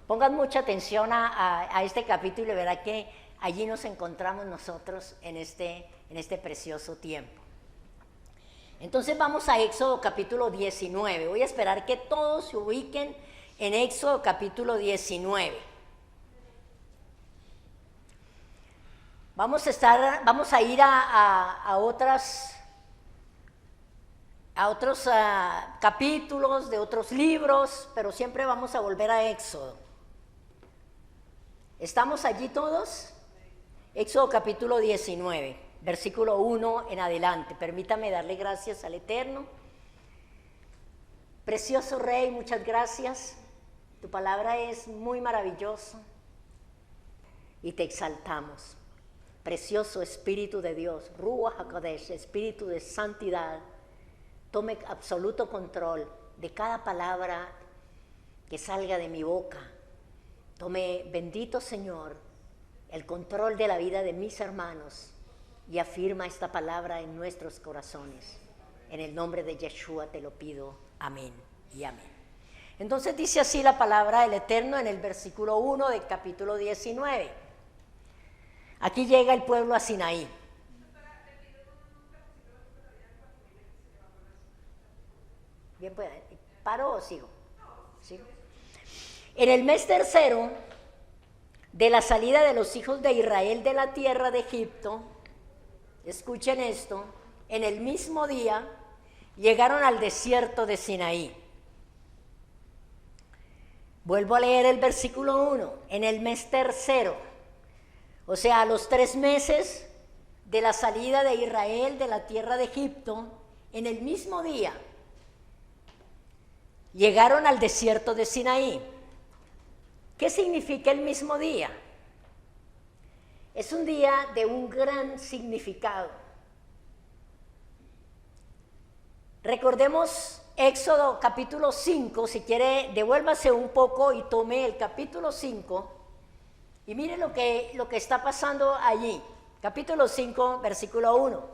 Pongan mucha atención a este capítulo y verá que allí nos encontramos nosotros en este precioso tiempo. Entonces vamos a Éxodo capítulo 19. Voy a esperar que todos se ubiquen en Éxodo capítulo 19. Vamos a ir a otros capítulos de otros libros, pero siempre vamos a volver a Éxodo. ¿Estamos allí todos? Éxodo capítulo 19, versículo 1 en adelante. Permítame darle gracias al Eterno. Precioso Rey, muchas gracias. Tu palabra es muy maravillosa y te exaltamos. Precioso Espíritu de Dios, Ruach HaKodesh, Espíritu de santidad, tome absoluto control de cada palabra que salga de mi boca. Tome, bendito Señor, el control de la vida de mis hermanos y afirma esta palabra en nuestros corazones. En el nombre de Yeshua te lo pido. Amén y amén. Entonces dice así la palabra del Eterno en el versículo 1 del capítulo 19. Aquí llega el pueblo a Sinaí. Bien, pues, ¿paro o sigo? ¿Sigo? En el mes tercero de la salida de los hijos de Israel de la tierra de Egipto, escuchen esto, en el mismo día llegaron al desierto de Sinaí. Vuelvo a leer el versículo 1, en el mes tercero, o sea, a los 3 meses de la salida de Israel de la tierra de Egipto, en el mismo día llegaron al desierto de Sinaí. ¿Qué significa el mismo día? Es un día de un gran significado. Recordemos Éxodo capítulo 5, si quiere devuélvase un poco y tome el capítulo 5 y mire lo que está pasando allí. Capítulo 5, versículo 1.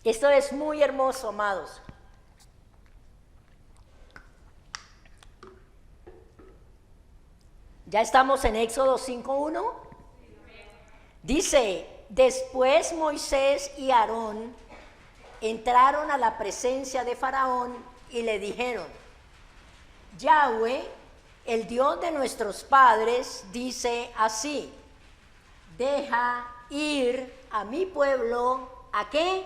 Esto es muy hermoso, amados. ¿Ya estamos en Éxodo 5:1? Dice, después Moisés y Aarón entraron a la presencia de Faraón y le dijeron, Yahweh, el Dios de nuestros padres, dice así, deja ir a mi pueblo, ¿a qué?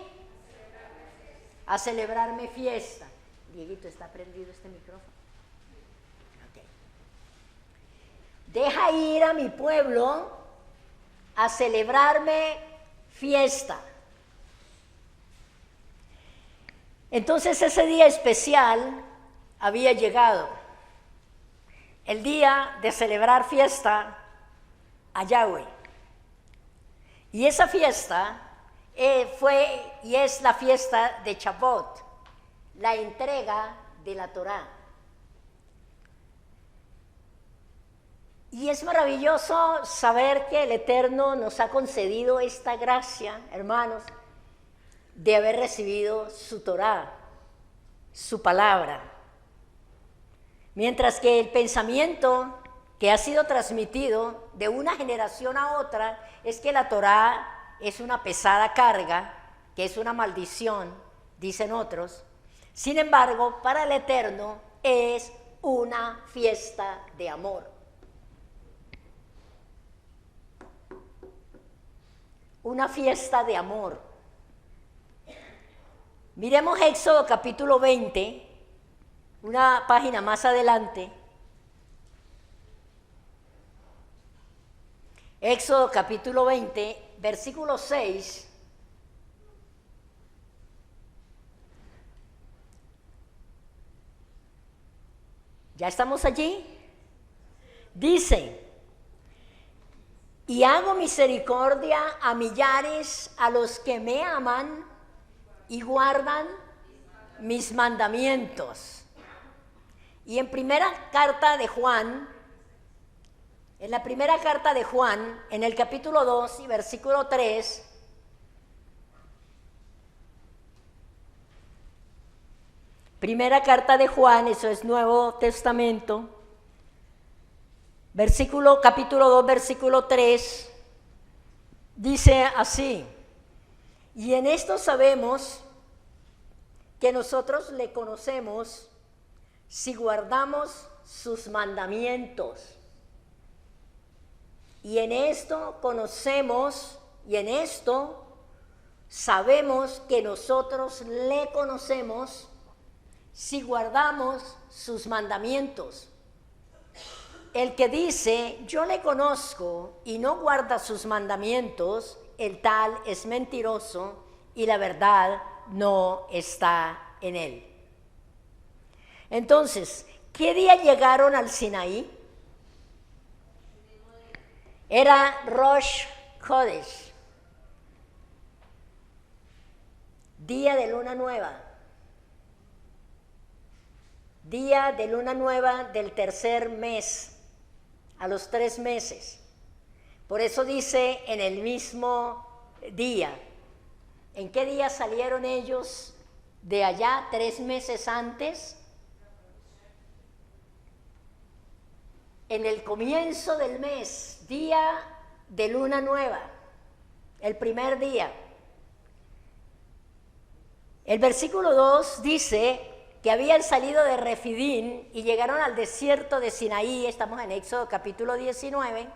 A celebrarme fiesta. Dieguito, ¿está prendido este micrófono? Deja ir a mi pueblo a celebrarme fiesta. Entonces ese día especial había llegado. El día de celebrar fiesta a Yahweh. Y esa fiesta fue y es la fiesta de Shavuot, la entrega de la Torá. Y es maravilloso saber que el Eterno nos ha concedido esta gracia, hermanos, de haber recibido su Torá, su palabra. Mientras que el pensamiento que ha sido transmitido de una generación a otra es que la Torá es una pesada carga, que es una maldición, dicen otros. Sin embargo, para el Eterno es una fiesta de amor. Una fiesta de amor. Miremos Éxodo capítulo 20, una página más adelante. Éxodo capítulo 20, versículo 6. ¿Ya estamos allí? Dice, y hago misericordia a millares a los que me aman y guardan mis mandamientos. Y en la primera carta de Juan, en el capítulo 2 y versículo 3, Primera carta de Juan, eso es Nuevo Testamento, capítulo 2, versículo 3, dice así: y en esto sabemos que nosotros le conocemos si guardamos sus mandamientos. Y en esto conocemos, y en esto sabemos que nosotros le conocemos si guardamos sus mandamientos. El que dice, yo le conozco, y no guarda sus mandamientos, el tal es mentiroso, y la verdad no está en él. Entonces, ¿qué día llegaron al Sinaí? Era Rosh Chodesh, día de luna nueva. Día de luna nueva del tercer mes, a los 3 meses. Por eso dice en el mismo día. ¿En qué día salieron ellos de allá 3 meses antes? En el comienzo del mes, día de luna nueva, el primer día. El versículo 2 dice que habían salido de Refidín y llegaron al desierto de Sinaí. Estamos en Éxodo capítulo 19.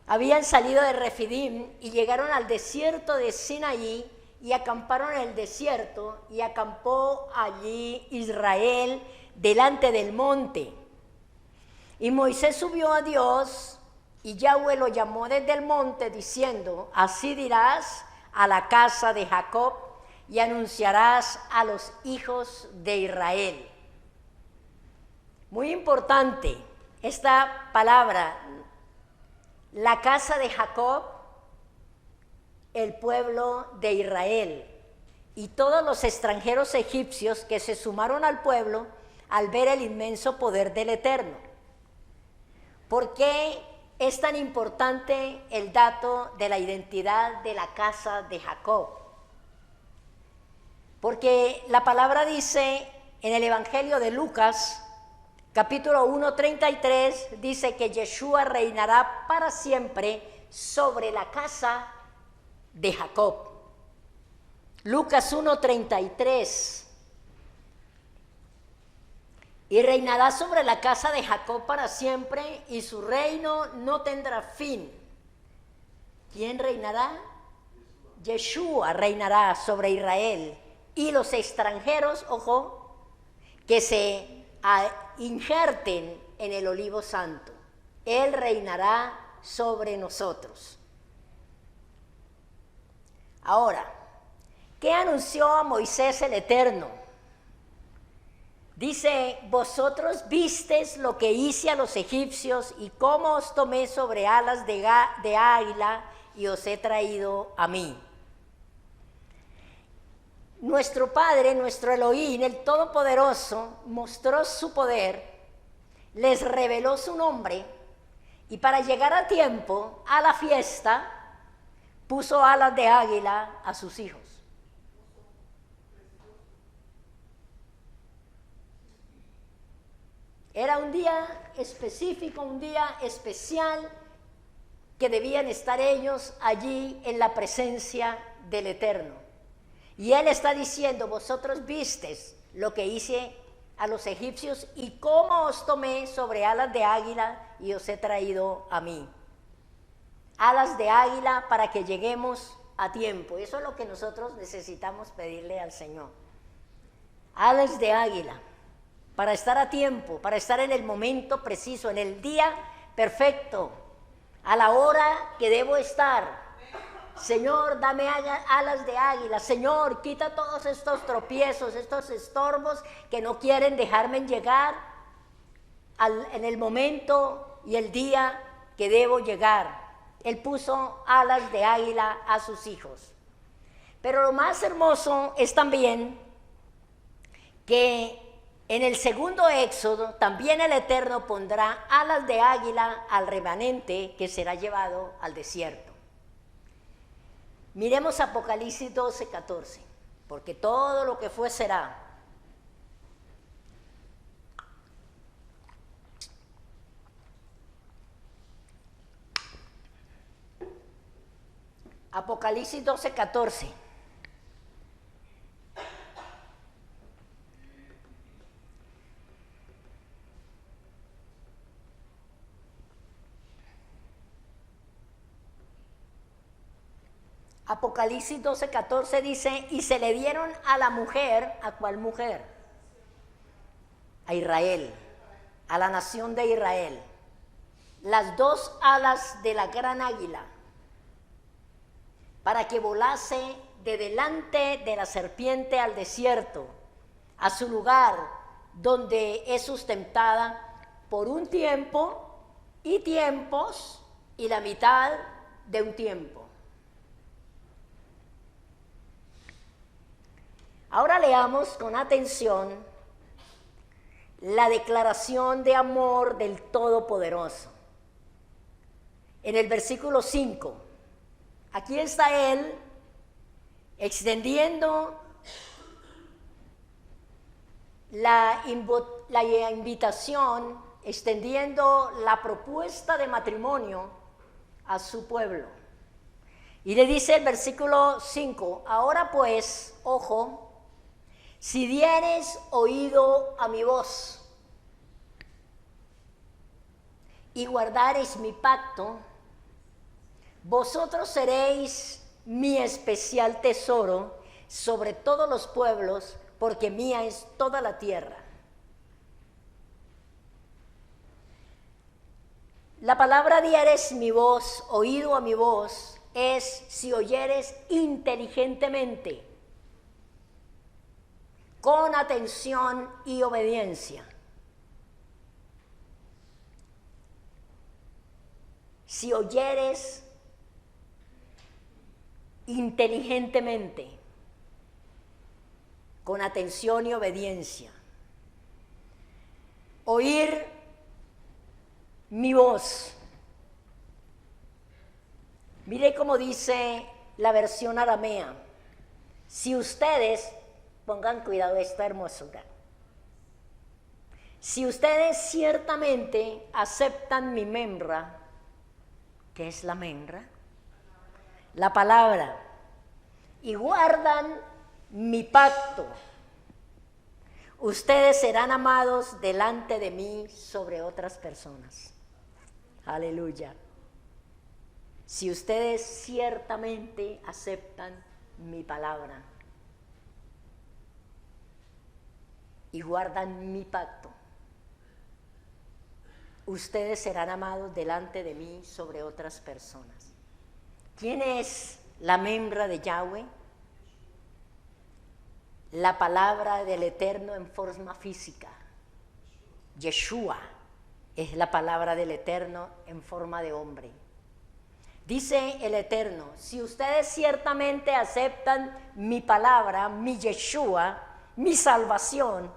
Habían salido de Refidín y llegaron al desierto de Sinaí y acamparon en el desierto, y acampó allí Israel delante del monte. Y Moisés subió a Dios, y Yahweh lo llamó desde el monte diciendo, así dirás a la casa de Jacob y anunciarás a los hijos de Israel. Muy importante esta palabra, la casa de Jacob, el pueblo de Israel, y todos los extranjeros egipcios que se sumaron al pueblo al ver el inmenso poder del Eterno. ¿Por qué es tan importante el dato de la identidad de la casa de Jacob? Porque la palabra dice en el Evangelio de Lucas, capítulo 1, 33, dice que Yeshua reinará para siempre sobre la casa de Jacob. Lucas 1, 33. Y reinará sobre la casa de Jacob para siempre, y su reino no tendrá fin. ¿Quién reinará? Yeshua reinará sobre Israel. Y los extranjeros, ojo, que se injerten en el olivo santo. Él reinará sobre nosotros. Ahora, ¿qué anunció a Moisés el Eterno? Dice, vosotros visteis lo que hice a los egipcios y cómo os tomé sobre alas de águila y os he traído a mí. Nuestro Padre, nuestro Elohim, el Todopoderoso, mostró su poder, les reveló su nombre, y para llegar a tiempo a la fiesta, puso alas de águila a sus hijos. Era un día específico, un día especial, que debían estar ellos allí en la presencia del Eterno. Y Él está diciendo, vosotros visteis lo que hice a los egipcios y cómo os tomé sobre alas de águila y os he traído a mí. Alas de águila para que lleguemos a tiempo. Eso es lo que nosotros necesitamos pedirle al Señor. Alas de águila. Para estar a tiempo, para estar en el momento preciso, en el día perfecto, a la hora que debo estar. Señor, dame alas de águila. Señor, quita todos estos tropiezos, estos estorbos que no quieren dejarme llegar en el momento y el día que debo llegar. Él puso alas de águila a sus hijos. Pero lo más hermoso es también que en el segundo éxodo, también el Eterno pondrá alas de águila al remanente que será llevado al desierto. Miremos Apocalipsis 12, 14, porque todo lo que fue será. Apocalipsis 12:14. Apocalipsis 12:14 dice, y se le dieron a la mujer, ¿a cuál mujer? A Israel, a la nación de Israel, las dos alas de la gran águila, para que volase de delante de la serpiente al desierto, a su lugar donde es sustentada por un tiempo y tiempos y la mitad de un tiempo. Ahora leamos con atención la declaración de amor del Todopoderoso. En el versículo 5, aquí está Él extendiendo la invitación, extendiendo la propuesta de matrimonio a su pueblo. Y le dice el versículo 5, ahora pues, ojo, si dieres oído a mi voz y guardareis mi pacto, vosotros seréis mi especial tesoro sobre todos los pueblos, porque mía es toda la tierra. La palabra dieres mi voz, oído a mi voz, es si oyeres inteligentemente, con atención y obediencia. Si oyeres inteligentemente, con atención y obediencia. Oír mi voz. Mire cómo dice la versión aramea. Si ustedes, pongan cuidado de esta hermosura. Si ustedes ciertamente aceptan mi memra, ¿qué es la memra? La palabra, y guardan mi pacto, ustedes serán amados delante de mí sobre otras personas. Aleluya. Si ustedes ciertamente aceptan mi palabra y guardan mi pacto, ustedes serán amados delante de mí sobre otras personas. ¿Quién es la membra de Yahweh? La palabra del Eterno en forma física. Yeshua es la palabra del Eterno en forma de hombre. Dice el Eterno, si ustedes ciertamente aceptan mi palabra, mi Yeshua, mi salvación,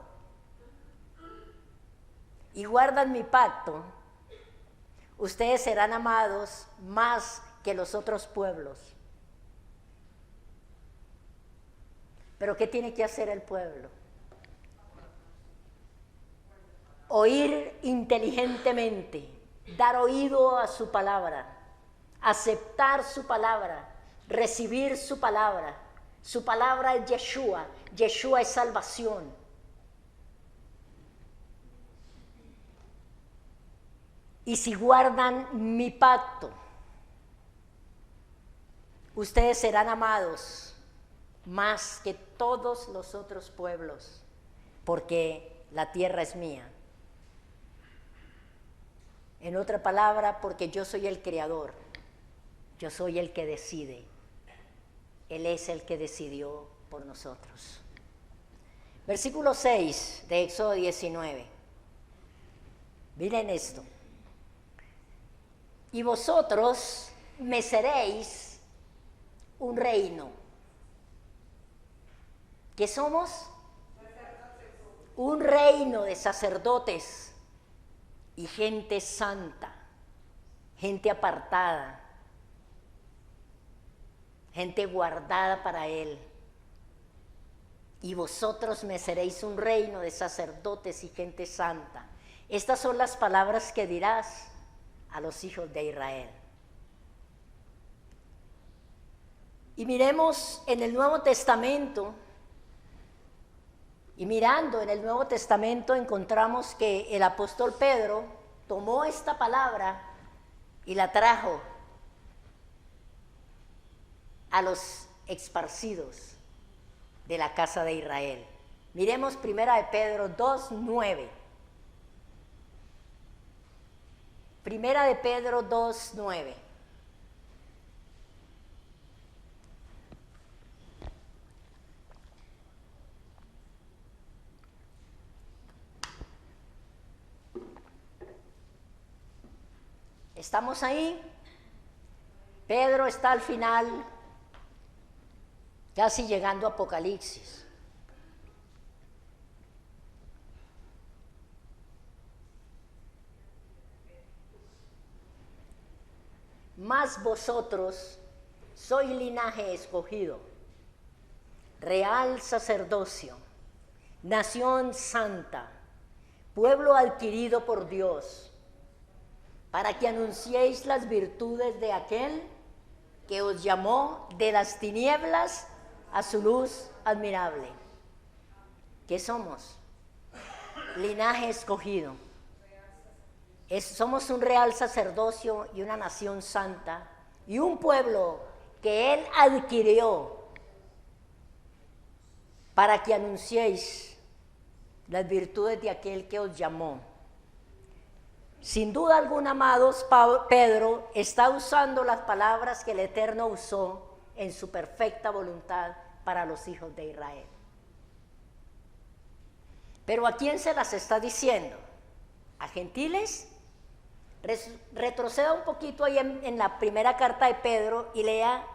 y guardan mi pacto, ustedes serán amados más que los otros pueblos. Pero ¿qué tiene que hacer el pueblo? Oír inteligentemente, dar oído a su palabra, aceptar su palabra, recibir su palabra. Su palabra es Yeshua, Yeshua es salvación. Y si guardan mi pacto, ustedes serán amados más que todos los otros pueblos, porque la tierra es mía. En otra palabra, porque yo soy el creador, yo soy el que decide. Él es el que decidió por nosotros. Versículo 6 de Éxodo 19. Miren esto. Y vosotros me seréis un reino. ¿Qué somos? Un reino de sacerdotes y gente santa, gente apartada, gente guardada para Él. Y vosotros me seréis un reino de sacerdotes y gente santa. Estas son las palabras que dirás a los hijos de Israel. Y miremos en el Nuevo Testamento, y mirando en el Nuevo Testamento encontramos que el apóstol Pedro tomó esta palabra y la trajo a los esparcidos de la casa de Israel. Miremos primera de Pedro 2:9. Primera de Pedro 2:9. ¿Estamos ahí? Pedro está al final, casi llegando a Apocalipsis. Mas vosotros sois linaje escogido, real sacerdocio, nación santa, pueblo adquirido por Dios, para que anunciéis las virtudes de aquel que os llamó de las tinieblas a su luz admirable. ¿Qué somos? Linaje escogido. Somos un real sacerdocio y una nación santa y un pueblo que Él adquirió para que anunciéis las virtudes de aquel que os llamó. Sin duda alguna, amados, Pedro está usando las palabras que el Eterno usó en su perfecta voluntad para los hijos de Israel. Pero ¿a quién se las está diciendo? ¿A gentiles? Retroceda un poquito ahí en la primera carta de Pedro y lea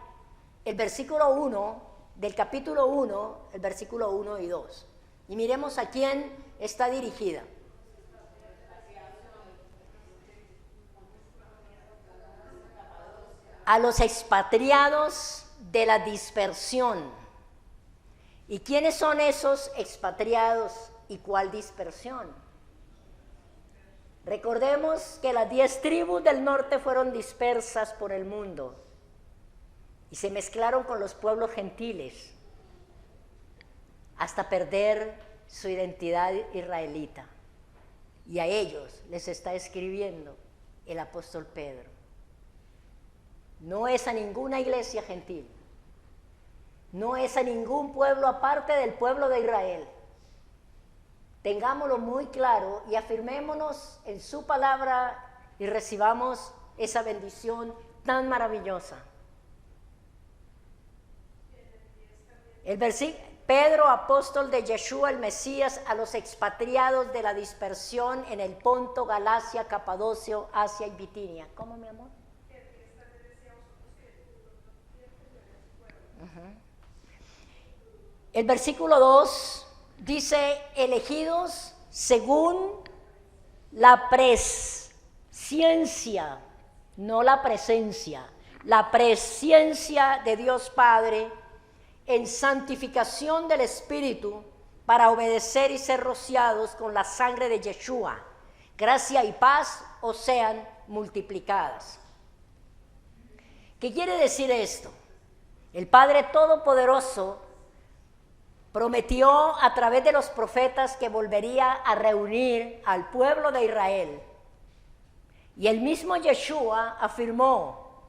el versículo 1 del capítulo 1, el versículo 1 y 2. Y miremos a quién está dirigida. A los expatriados de la dispersión. ¿Y quiénes son esos expatriados y cuál dispersión? Recordemos que las 10 tribus del norte fueron dispersas por el mundo y se mezclaron con los pueblos gentiles hasta perder su identidad israelita. Y a ellos les está escribiendo el apóstol Pedro. No es a ninguna iglesia gentil, no es a ningún pueblo aparte del pueblo de Israel. Tengámoslo muy claro y afirmémonos en su palabra y recibamos esa bendición tan maravillosa. El versículo, Pedro, apóstol de Yeshua el Mesías, a los expatriados de la dispersión en el Ponto, Galacia, Capadocio, Asia y Bitinia. ¿Cómo, mi amor? El versículo 2 dice, elegidos según la presciencia, no la presencia, la presciencia de Dios Padre en santificación del Espíritu para obedecer y ser rociados con la sangre de Yeshua. Gracia y paz os sean multiplicadas. ¿Qué quiere decir esto? El Padre Todopoderoso prometió a través de los profetas que volvería a reunir al pueblo de Israel. Y el mismo Yeshua afirmó,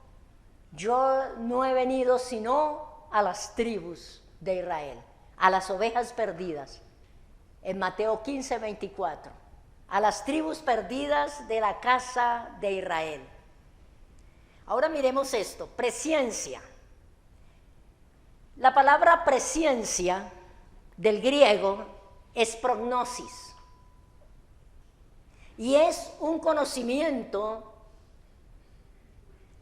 yo no he venido sino a las tribus de Israel, a las ovejas perdidas, en Mateo 15:24, a las tribus perdidas de la casa de Israel. Ahora miremos esto, presciencia. La palabra presciencia del griego es prognosis y es un conocimiento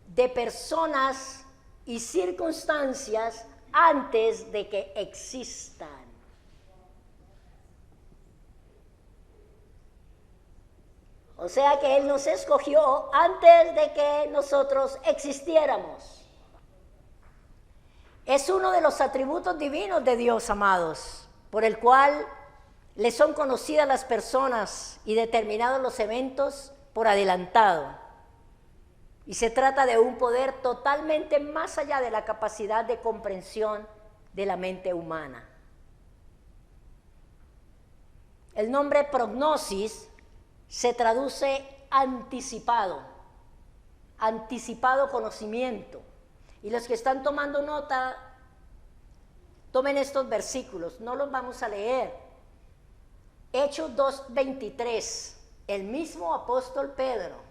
de personas y circunstancias antes de que existan. O sea que Él nos escogió antes de que nosotros existiéramos. Es uno de los atributos divinos de Dios, amados, por el cual le son conocidas las personas y determinados los eventos por adelantado. Y se trata de un poder totalmente más allá de la capacidad de comprensión de la mente humana. El nombre prognosis se traduce anticipado, anticipado conocimiento. Y los que están tomando nota, tomen estos versículos, no los vamos a leer. Hechos 2:23, el mismo apóstol Pedro.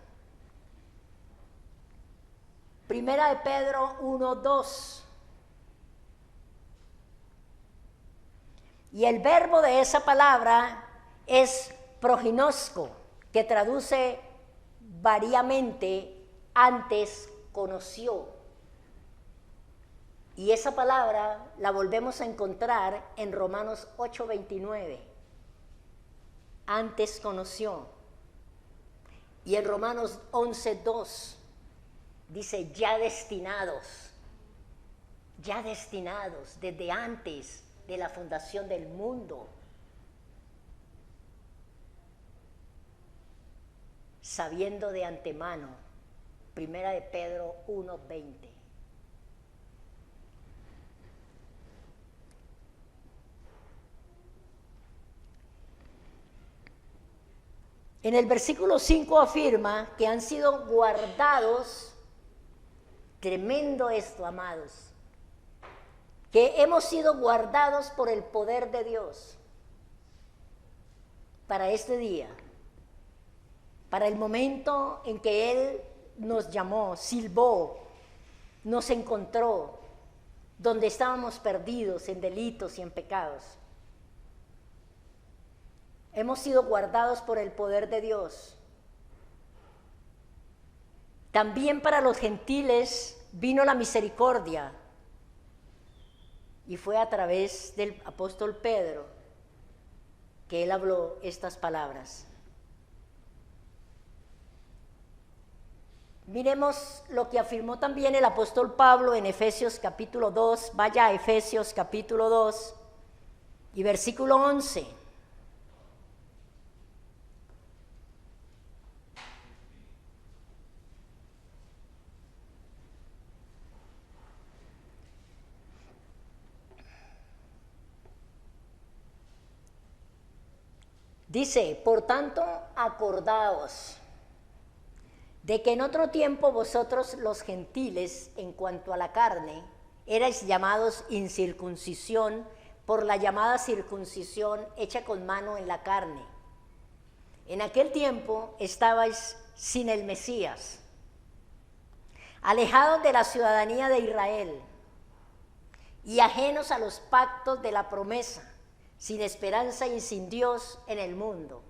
Primera de Pedro 1:2. Y el verbo de esa palabra es prognosco, que traduce variamente antes conoció. Y esa palabra la volvemos a encontrar en Romanos 8:29. Antes conoció. Y en Romanos 11:2 dice ya destinados desde antes de la fundación del mundo, sabiendo de antemano. Primera de Pedro 1:20. En el versículo 5 afirma que han sido guardados, tremendo esto, amados, que hemos sido guardados por el poder de Dios para este día, para el momento en que Él nos llamó, silbó, nos encontró, donde estábamos perdidos en delitos y en pecados. Hemos sido guardados por el poder de Dios. También para los gentiles vino la misericordia, y fue a través del apóstol Pedro que él habló estas palabras. Miremos lo que afirmó también el apóstol Pablo en Efesios capítulo 2, vaya a Efesios capítulo 2 y versículo 11. Dice, por tanto, acordaos de que en otro tiempo vosotros los gentiles, en cuanto a la carne, erais llamados incircuncisión por la llamada circuncisión hecha con mano en la carne. En aquel tiempo estabais sin el Mesías, alejados de la ciudadanía de Israel y ajenos a los pactos de la promesa, sin esperanza y sin Dios en el mundo.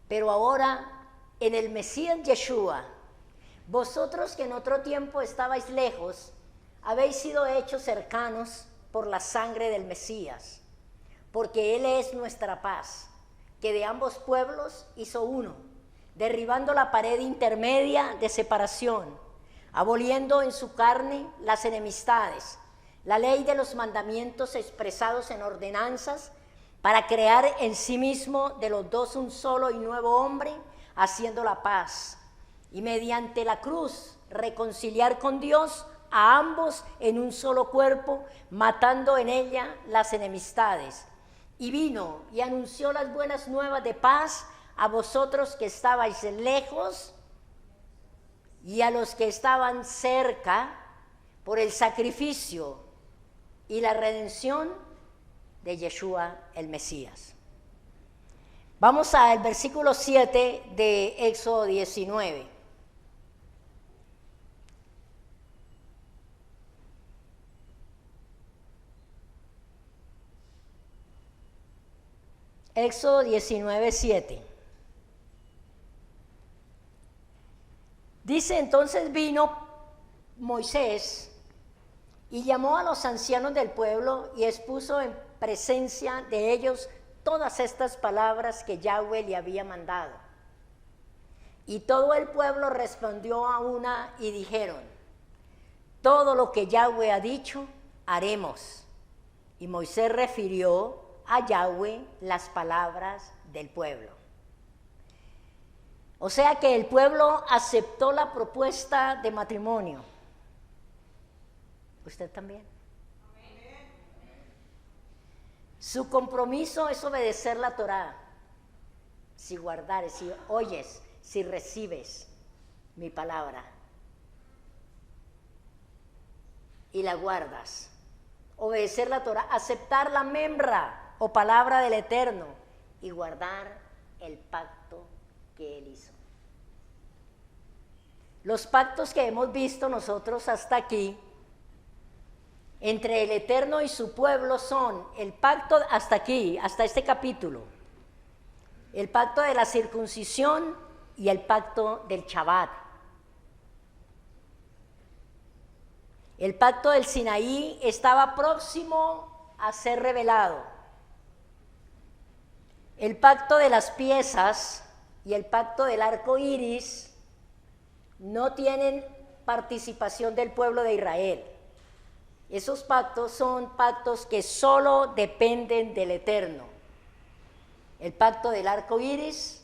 Pero ahora, en el Mesías Yeshua, vosotros que en otro tiempo estabais lejos, habéis sido hechos cercanos por la sangre del Mesías, porque Él es nuestra paz, que de ambos pueblos hizo uno, derribando la pared intermedia de separación, aboliendo en su carne las enemistades, la ley de los mandamientos expresados en ordenanzas, para crear en sí mismo de los dos un solo y nuevo hombre, haciendo la paz, y mediante la cruz reconciliar con Dios a ambos en un solo cuerpo, matando en ella las enemistades. Y vino y anunció las buenas nuevas de paz a vosotros que estabais lejos y a los que estaban cerca, por el sacrificio y la redención de Yeshua el Mesías. Vamos al versículo 7 de Éxodo 19. Éxodo 19, 7. Dice, entonces vino Moisés y llamó a los ancianos del pueblo y expuso en presencia de ellos todas estas palabras que Yahweh le había mandado. Y todo el pueblo respondió a una y dijeron, todo lo que Yahweh ha dicho, haremos. Y Moisés refirió a Yahweh las palabras del pueblo. O sea que el pueblo aceptó la propuesta de matrimonio. ¿Usted también? Su compromiso es obedecer la Torá. Si guardares, si oyes, si recibes mi palabra y la guardas. Obedecer la Torá, aceptar la membra o palabra del Eterno y guardar el pacto que Él hizo. Los pactos que hemos visto nosotros hasta aquí entre el Eterno y su pueblo son el pacto hasta aquí, hasta este capítulo, el pacto de la circuncisión y el pacto del Shabbat. El pacto del Sinaí estaba próximo a ser revelado. El pacto de las piezas y el pacto del arco iris no tienen participación del pueblo de Israel. Esos pactos son pactos que solo dependen del Eterno. El pacto del arco iris,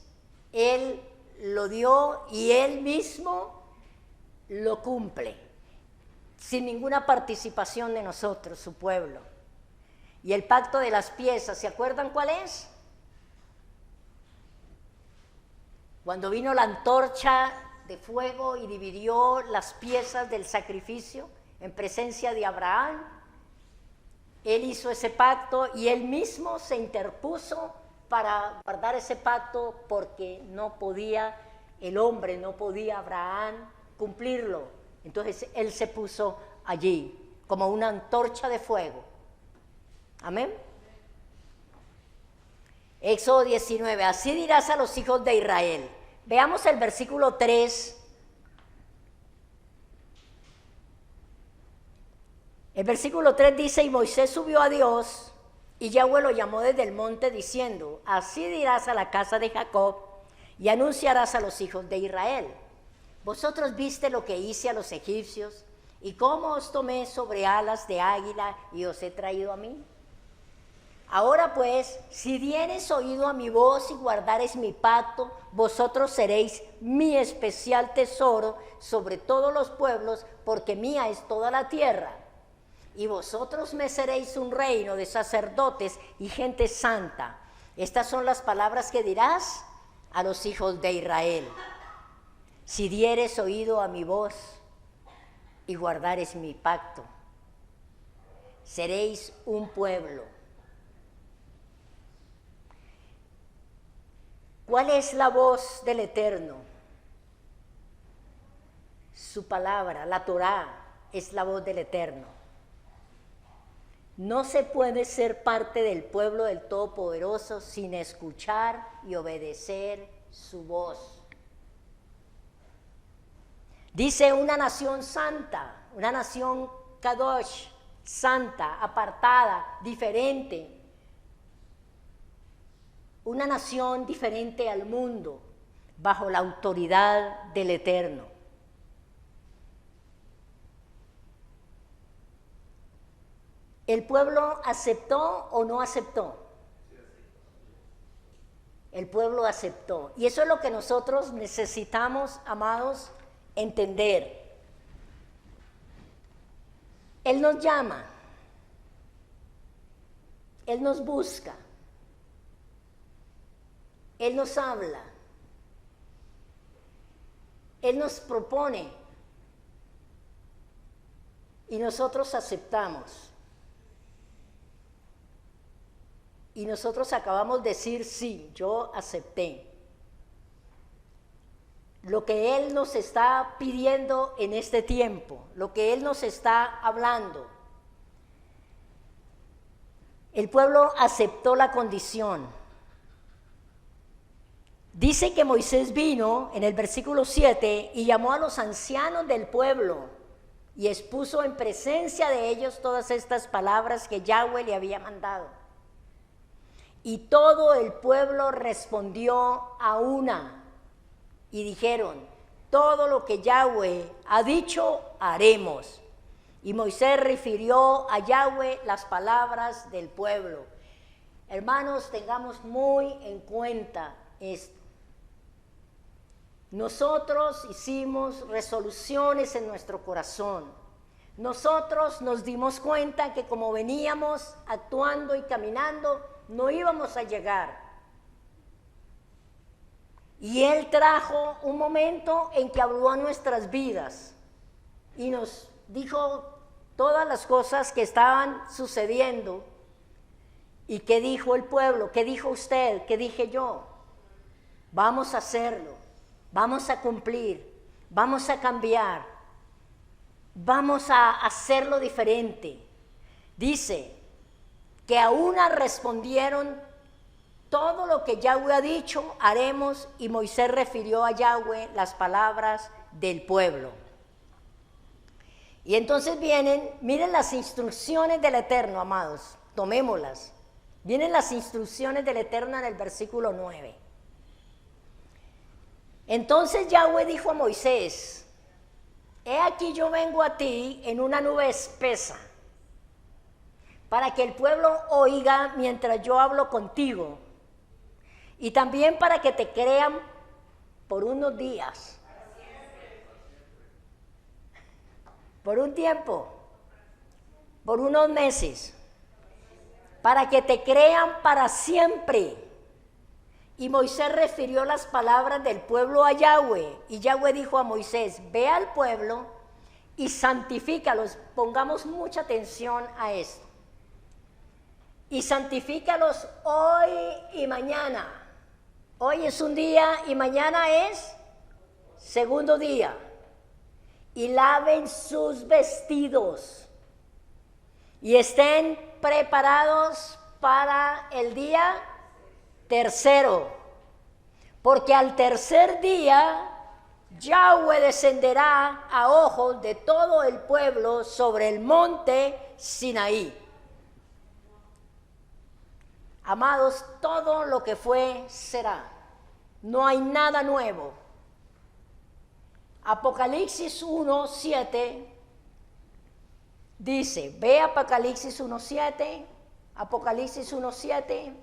Él lo dio y Él mismo lo cumple, sin ninguna participación de nosotros, su pueblo. Y el pacto de las piezas, ¿se acuerdan cuál es? Cuando vino la antorcha de fuego y dividió las piezas del sacrificio en presencia de Abraham, Él hizo ese pacto y Él mismo se interpuso para guardar ese pacto porque no podía, el hombre no podía, Abraham, cumplirlo. Entonces Él se puso allí como una antorcha de fuego. Amén. Éxodo 19, así dirás a los hijos de Israel. Veamos el versículo 3. El versículo 3 dice, y Moisés subió a Dios, y Yahweh lo llamó desde el monte diciendo, así dirás a la casa de Jacob, y anunciarás a los hijos de Israel. Vosotros viste lo que hice a los egipcios, y cómo os tomé sobre alas de águila, y os he traído a mí. Ahora pues, si diereis oído a mi voz y guardareis mi pacto, vosotros seréis mi especial tesoro sobre todos los pueblos, porque mía es toda la tierra. Y vosotros me seréis un reino de sacerdotes y gente santa. Estas son las palabras que dirás a los hijos de Israel. Si dieres oído a mi voz y guardareis mi pacto, seréis un pueblo. ¿Cuál es la voz del Eterno? Su palabra, la Torá, es la voz del Eterno. No se puede ser parte del pueblo del Todopoderoso sin escuchar y obedecer su voz. Dice una nación santa, una nación kadosh, santa, apartada, diferente. Una nación diferente al mundo, bajo la autoridad del Eterno. ¿El pueblo aceptó o no aceptó? El pueblo aceptó. Y eso es lo que nosotros necesitamos, amados, entender. Él nos llama. Él nos busca. Él nos habla. Él nos propone. Y nosotros aceptamos. Y nosotros acabamos de decir, sí, yo acepté. Lo que Él nos está pidiendo en este tiempo, lo que Él nos está hablando. El pueblo aceptó la condición. Dice que Moisés vino en el versículo 7 y llamó a los ancianos del pueblo y expuso en presencia de ellos todas estas palabras que Yahweh le había mandado. Y todo el pueblo respondió a una y dijeron, todo lo que Yahweh ha dicho, haremos. Y Moisés refirió a Yahweh las palabras del pueblo. Hermanos, tengamos muy en cuenta esto. Nosotros hicimos resoluciones en nuestro corazón. Nosotros nos dimos cuenta que como veníamos actuando y caminando, no íbamos a llegar. Y Él trajo un momento en que habló a nuestras vidas y nos dijo todas las cosas que estaban sucediendo. ¿Y qué dijo el pueblo? ¿Qué dijo usted? ¿Qué dije yo? Vamos a hacerlo, vamos a cumplir, vamos a cambiar, vamos a hacerlo diferente. Dice que a una respondieron: todo lo que Yahweh ha dicho, haremos. Y Moisés refirió a Yahweh las palabras del pueblo. Y entonces miren las instrucciones del Eterno, amados, tomémoslas. Vienen las instrucciones del Eterno en el versículo 9. Entonces Yahweh dijo a Moisés: he aquí yo vengo a ti en una nube espesa, para que el pueblo oiga mientras yo hablo contigo, y también para que te crean por unos días, por un tiempo, por unos meses, para que te crean para siempre. Y Moisés refirió las palabras del pueblo a Yahweh, y Yahweh dijo a Moisés: ve al pueblo y santifícalos. Pongamos mucha atención a esto. Y santifícalos hoy y mañana. Hoy es un día y mañana es segundo día. Y laven sus vestidos y estén preparados para el día tercero, porque al tercer día Yahweh descenderá a ojos de todo el pueblo sobre el monte Sinaí. Amados, todo lo que fue será. No hay nada nuevo. Apocalipsis 1:7 dice, ve Apocalipsis 1:7, Apocalipsis 1:7.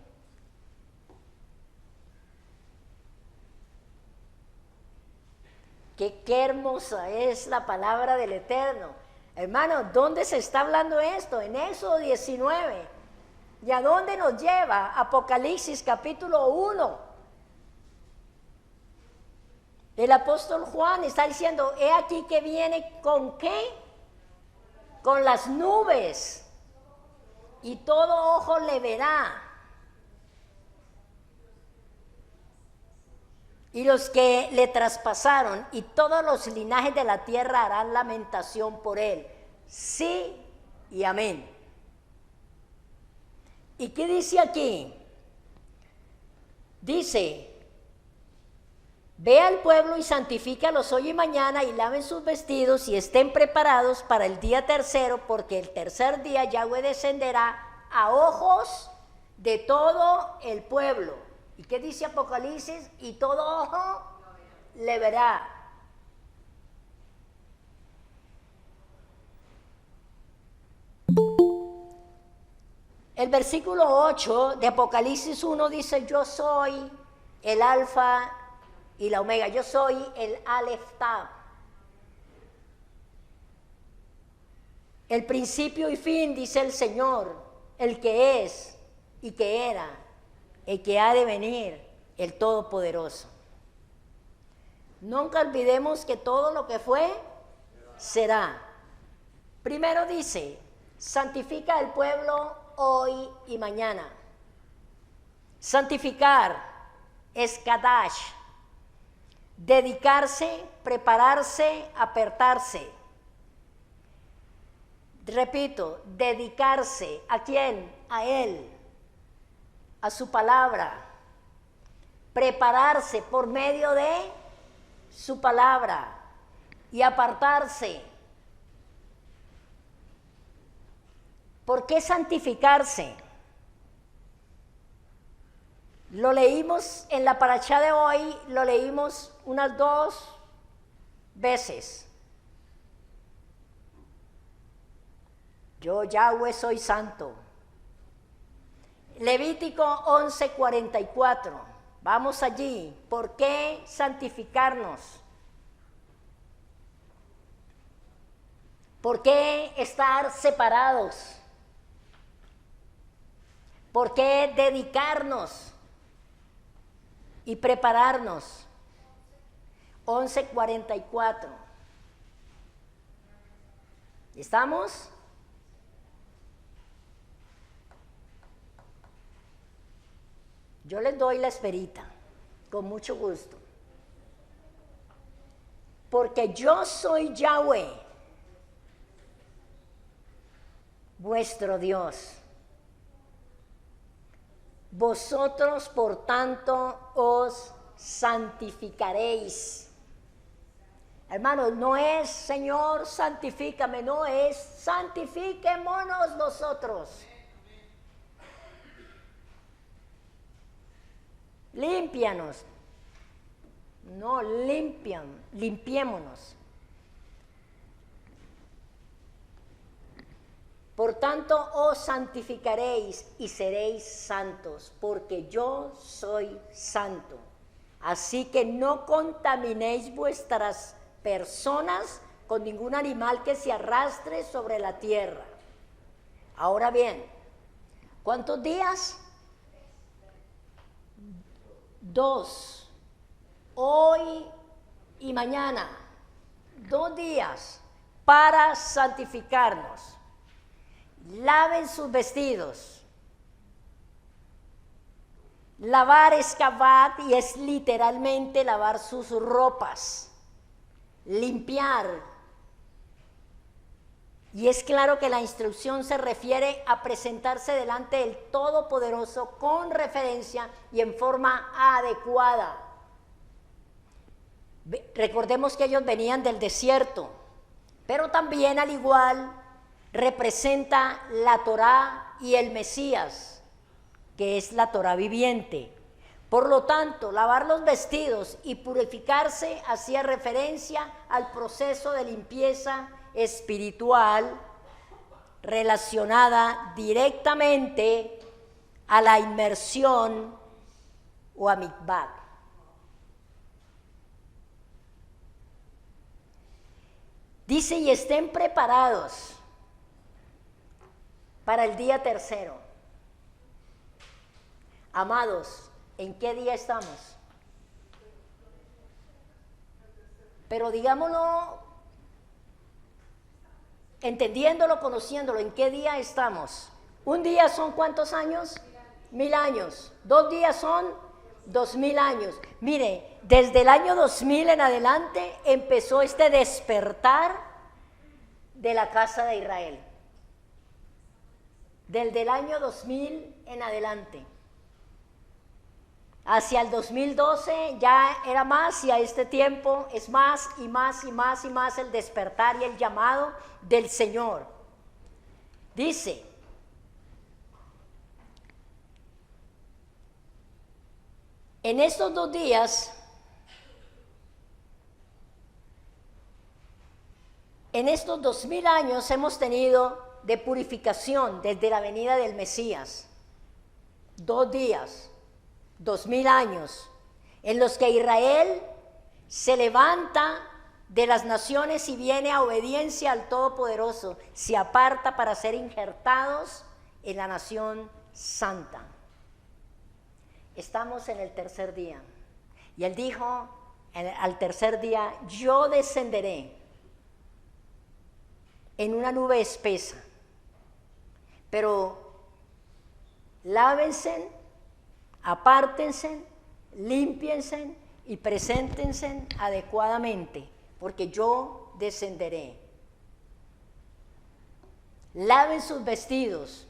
Qué hermosa es la palabra del Eterno. Hermano, ¿dónde se está hablando esto? En Éxodo 19. ¿Y a dónde nos lleva? Apocalipsis capítulo 1. El apóstol Juan está diciendo, he aquí que viene ¿con qué? Con las nubes, y todo ojo le verá. Y los que le traspasaron y todos los linajes de la tierra harán lamentación por él. Sí y amén. ¿Y qué dice aquí? Dice, ve al pueblo y santifícalos hoy y mañana y laven sus vestidos y estén preparados para el día tercero, porque el tercer día Yahweh descenderá a ojos de todo el pueblo. ¿Y qué dice Apocalipsis? Y todo ojo le verá. El versículo 8 de Apocalipsis 1 dice, yo soy el alfa y la omega, yo soy el Aleph Tav, el principio y fin, dice el Señor, el que es y que era, el que ha de venir, el Todopoderoso. Nunca olvidemos que todo lo que fue, será. Primero dice, santifica al pueblo hoy y mañana. Santificar es Kadash, dedicarse, prepararse, apartarse. Repito, dedicarse, ¿a quién? A Él, a su palabra. Prepararse por medio de su palabra y apartarse. ¿Por qué santificarse? Lo leímos en la parashá de hoy, lo leímos unas 2 veces. Yo, Yahweh, soy santo. Levítico 11:44. Vamos allí. ¿Por qué santificarnos? ¿Por qué estar separados? ¿Por qué dedicarnos y prepararnos? 11:44. ¿Estamos? Yo les doy la esperita, con mucho gusto. Porque yo soy Yahweh, vuestro Dios. Vosotros, por tanto, os santificaréis. Hermanos, no es Señor, santifícame, no es santifiquémonos nosotros. Límpianos. No, limpiémonos. Por tanto, os santificaréis y seréis santos, porque yo soy santo. Así que no contaminéis vuestras personas con ningún animal que se arrastre sobre la tierra. Ahora bien, ¿cuántos días? 2. Hoy y mañana. 2 días para santificarnos. Laven sus vestidos. Lavar es kavat y es literalmente lavar sus ropas. Limpiar. Y es claro que la instrucción se refiere a presentarse delante del Todopoderoso con referencia y en forma adecuada. Recordemos que ellos venían del desierto, pero también al igual representa la Torá y el Mesías, que es la Torá viviente. Por lo tanto, lavar los vestidos y purificarse hacía referencia al proceso de limpieza espiritual relacionada directamente a la inmersión o a mikvah. Dice, y estén preparados para el día tercero. Amados, ¿en qué día estamos? Pero digámoslo, entendiéndolo, conociéndolo, ¿en qué día estamos? Un día son ¿cuántos años? 1000 años. 2 días son 2000 años. Mire, desde el año 2000 en adelante empezó este despertar de la casa de Israel. Desde el año 2000 en adelante. Hacia el 2012 ya era más, y a este tiempo es más y más y más y más el despertar y el llamado del Señor. Dice, en estos 2 días, en estos 2000 años hemos tenido de purificación desde la venida del Mesías. 2 días. 2000 años, en los que Israel se levanta de las naciones y viene a obediencia al Todopoderoso, se aparta para ser injertados en la nación santa. Estamos en el tercer día, y él dijo al tercer día, yo descenderé en una nube espesa, pero lávense, apártense, límpiense y preséntense adecuadamente, porque yo descenderé. Laven sus vestidos.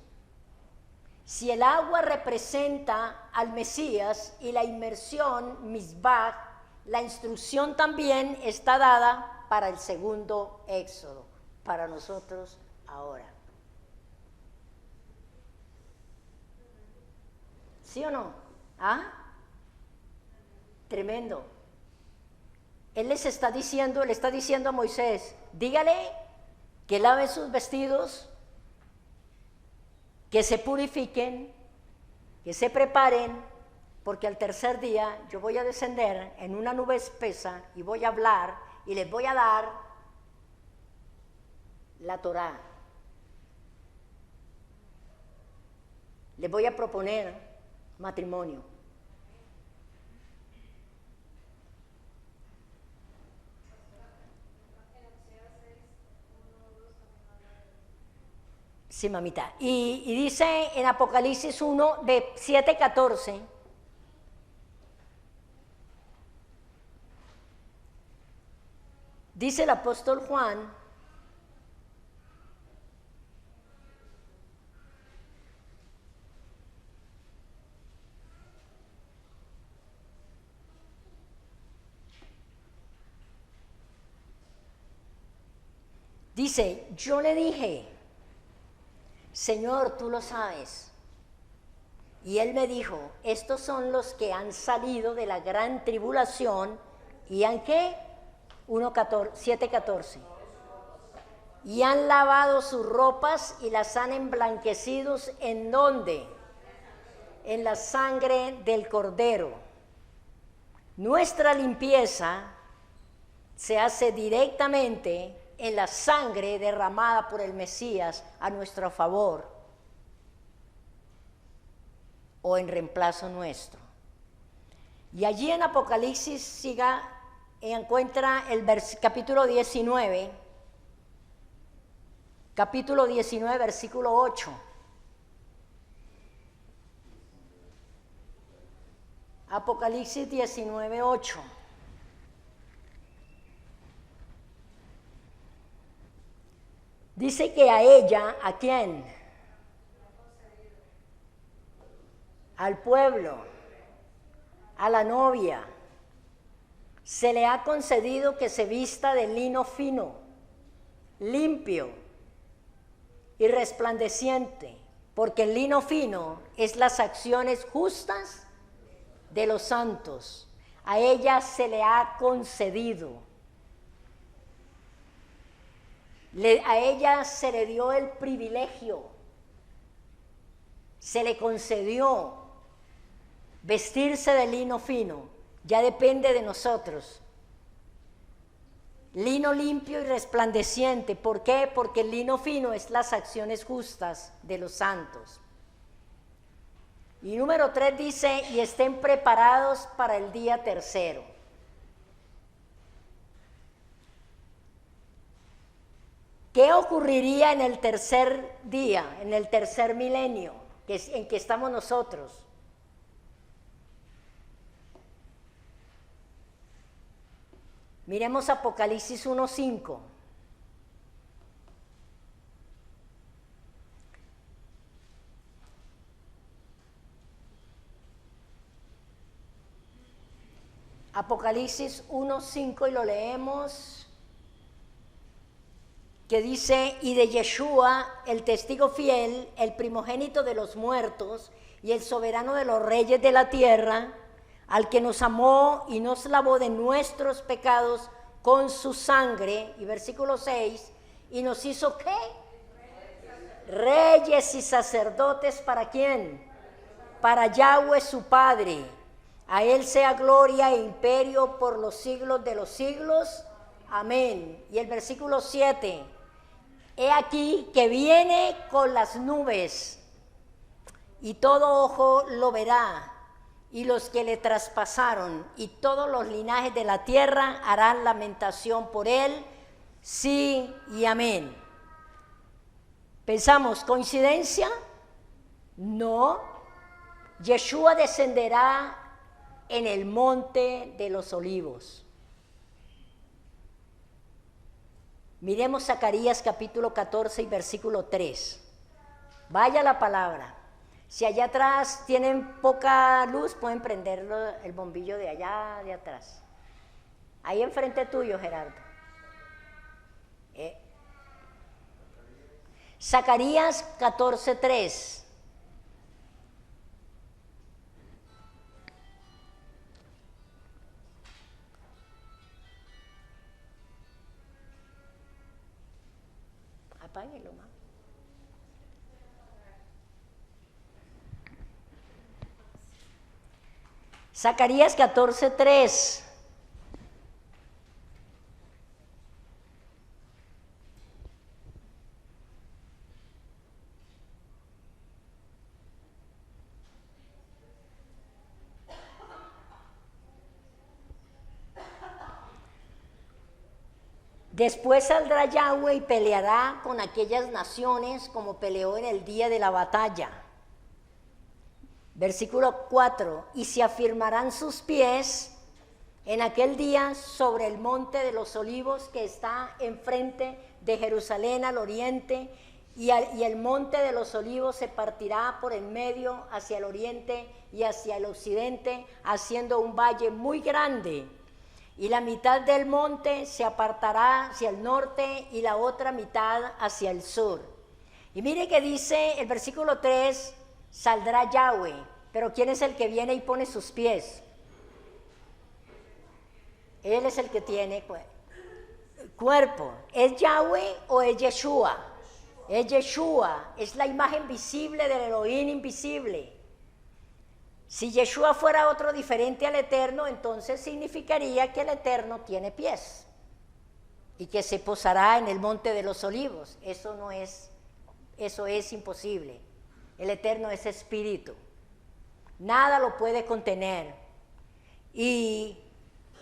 Si el agua representa al Mesías y la inmersión, misbah, la instrucción también está dada para el segundo éxodo, para nosotros ahora. ¿Sí o no? ¿Ah? Tremendo. Él le está diciendo a Moisés, dígale que lave sus vestidos, que se purifiquen, que se preparen porque al tercer día yo voy a descender en una nube espesa y voy a hablar y les voy a dar la Torá. Les voy a proponer matrimonio. Sí, mamita. Y dice en Apocalipsis 1, de 7:14, dice el apóstol Juan, dice, yo le dije, Señor, tú lo sabes. Y él me dijo, estos son los que han salido de la gran tribulación, ¿y han qué? 7:14. Y han lavado sus ropas y las han emblanquecido, ¿en dónde? En la sangre del Cordero. Nuestra limpieza se hace directamente en la sangre derramada por el Mesías a nuestro favor o en reemplazo nuestro. Y allí en Apocalipsis encuentra el capítulo 19, versículo 8. Apocalipsis 19, 8. Dice que a ella, ¿a quién? Al pueblo, a la novia, se le ha concedido que se vista de lino fino, limpio y resplandeciente, porque el lino fino es las acciones justas de los santos. A ella se le ha concedido. A ella se le dio el privilegio, se le concedió vestirse de lino fino, ya depende de nosotros. Lino limpio y resplandeciente, ¿por qué? Porque el lino fino es las acciones justas de los santos. Y número 3 dice, y estén preparados para el día tercero. ¿Qué ocurriría en el tercer día, en el tercer milenio, en que estamos nosotros? Miremos Apocalipsis 1:5. Apocalipsis 1:5 y lo leemos. Que dice, y de Yeshua, el testigo fiel, el primogénito de los muertos y el soberano de los reyes de la tierra, al que nos amó y nos lavó de nuestros pecados con su sangre, y versículo 6, y nos hizo ¿qué? Reyes y sacerdotes, ¿para quién? Para Yahweh su Padre. A él sea gloria e imperio por los siglos de los siglos. Amén. Y el versículo 7, he aquí que viene con las nubes, y todo ojo lo verá, y los que le traspasaron, y todos los linajes de la tierra harán lamentación por él. Sí y amén. ¿Pensamos coincidencia? No. Yeshua descenderá en el monte de los olivos. Miremos Zacarías capítulo 14 y versículo 3. Vaya la palabra. Si allá atrás tienen poca luz, pueden prender el bombillo de allá, de atrás. Ahí enfrente tuyo, Gerardo. Zacarías 14:3. Apáguelo, mamá. Zacarías 14:3. Después saldrá Yahweh y peleará con aquellas naciones como peleó en el día de la batalla. Versículo 4, y se afirmarán sus pies en aquel día sobre el monte de los olivos que está enfrente de Jerusalén al oriente, y el monte de los olivos se partirá por el medio hacia el oriente y hacia el occidente, haciendo un valle muy grande. Y la mitad del monte se apartará hacia el norte y la otra mitad hacia el sur. Y mire que dice el versículo 3, saldrá Yahweh. Pero ¿quién es el que viene y pone sus pies? Él es el que tiene cuerpo. ¿Es Yahweh o es Yeshua? Es Yeshua, es la imagen visible del Elohim invisible. Si Yeshua fuera otro diferente al Eterno, entonces significaría que el Eterno tiene pies y que se posará en el monte de los olivos. Eso es imposible. El Eterno es espíritu. Nada lo puede contener. Y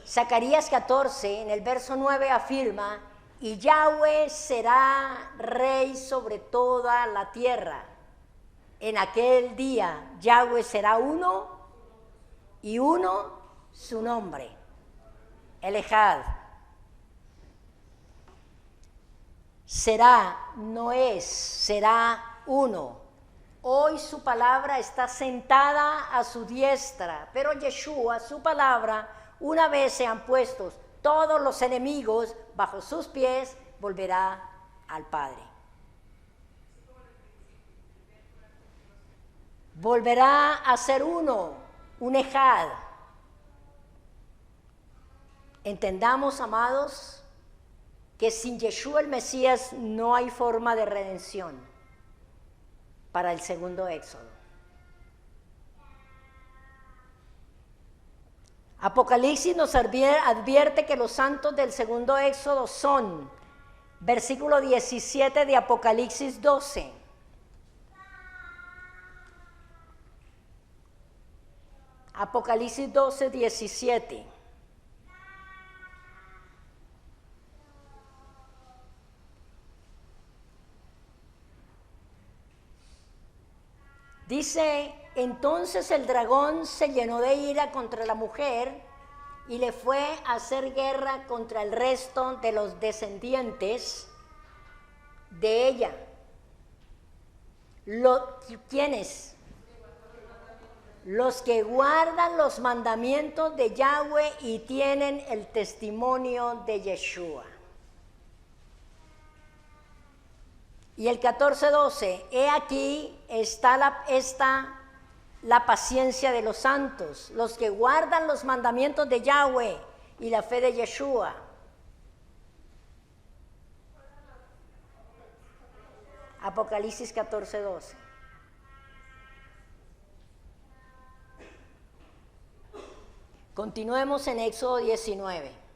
Zacarías 14, en el verso 9, afirma, y Yahweh será rey sobre toda la tierra. En aquel día Yahweh será uno y uno su nombre, el Ejad. Será, no es, será uno. Hoy su palabra está sentada a su diestra, pero Yeshua, su palabra, una vez sean puestos todos los enemigos bajo sus pies, volverá al Padre. Volverá a ser uno, un Ejad. Entendamos, amados, que sin Yeshua el Mesías no hay forma de redención para el segundo éxodo. Apocalipsis nos advierte que los santos del segundo éxodo son, versículo 17 de Apocalipsis 12. Apocalipsis 12, 17. Dice, entonces el dragón se llenó de ira contra la mujer y le fue a hacer guerra contra el resto de los descendientes de ella. ¿Quiénes? Los que guardan los mandamientos de Yahweh y tienen el testimonio de Yeshua. Y el 14:12, he aquí está la paciencia de los santos, los que guardan los mandamientos de Yahweh y la fe de Yeshua. Apocalipsis 14:12. Continuemos en Éxodo 19.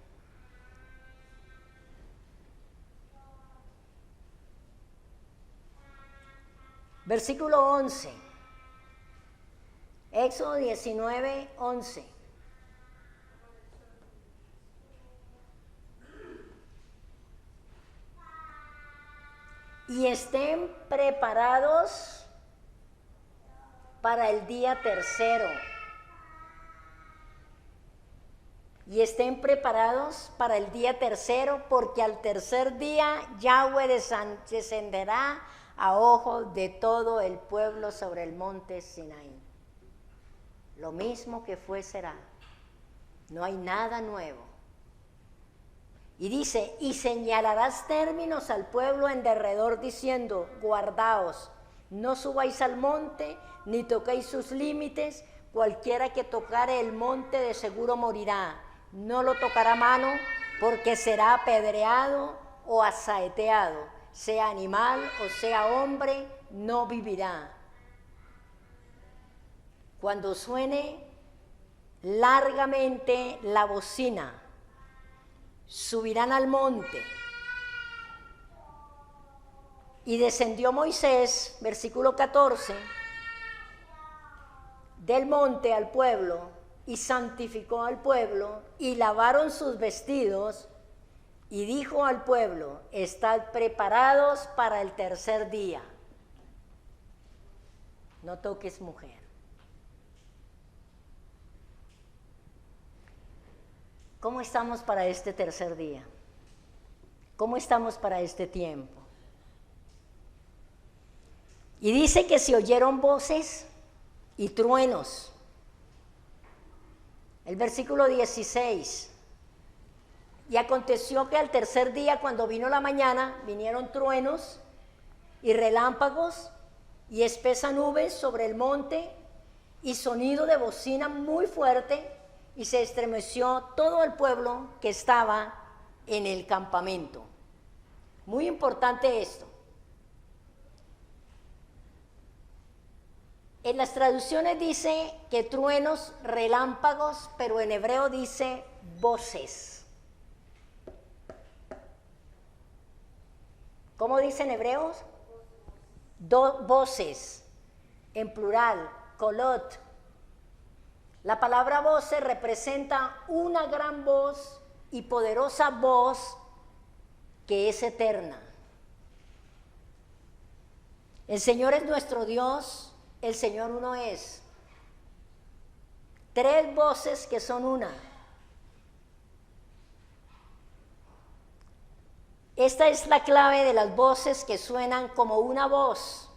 Versículo 11. Éxodo 19, 11. Y estén preparados para el día tercero. Y estén preparados para el día tercero, porque al tercer día Yahweh descenderá a ojos de todo el pueblo sobre el monte Sinaí. Lo mismo que fue será. No hay nada nuevo. Y dice, y señalarás términos al pueblo en derredor diciendo, guardaos, no subáis al monte, ni toquéis sus límites, cualquiera que tocare el monte de seguro morirá. No lo tocará mano, porque será apedreado o asaeteado, sea animal o sea hombre, no vivirá. Cuando suene largamente la bocina, subirán al monte. Y descendió Moisés, versículo 14, del monte al pueblo, y santificó al pueblo, y lavaron sus vestidos, y dijo al pueblo: estad preparados para el tercer día. No toques mujer. ¿Cómo estamos para este tercer día? ¿Cómo estamos para este tiempo? Y dice que se oyeron voces y truenos. El versículo 16. Y aconteció que al tercer día, cuando vino la mañana, vinieron truenos y relámpagos y espesa nube sobre el monte y sonido de bocina muy fuerte, y se estremeció todo el pueblo que estaba en el campamento. Muy importante esto. En las traducciones dice que truenos, relámpagos, pero en hebreo dice voces. ¿Cómo dice en hebreos? Voces, en plural, kolot. La palabra voces representa una gran voz y poderosa voz que es eterna. El Señor es nuestro Dios. El Señor uno es. Tres voces que son una. Esta es la clave de las voces que suenan como una voz,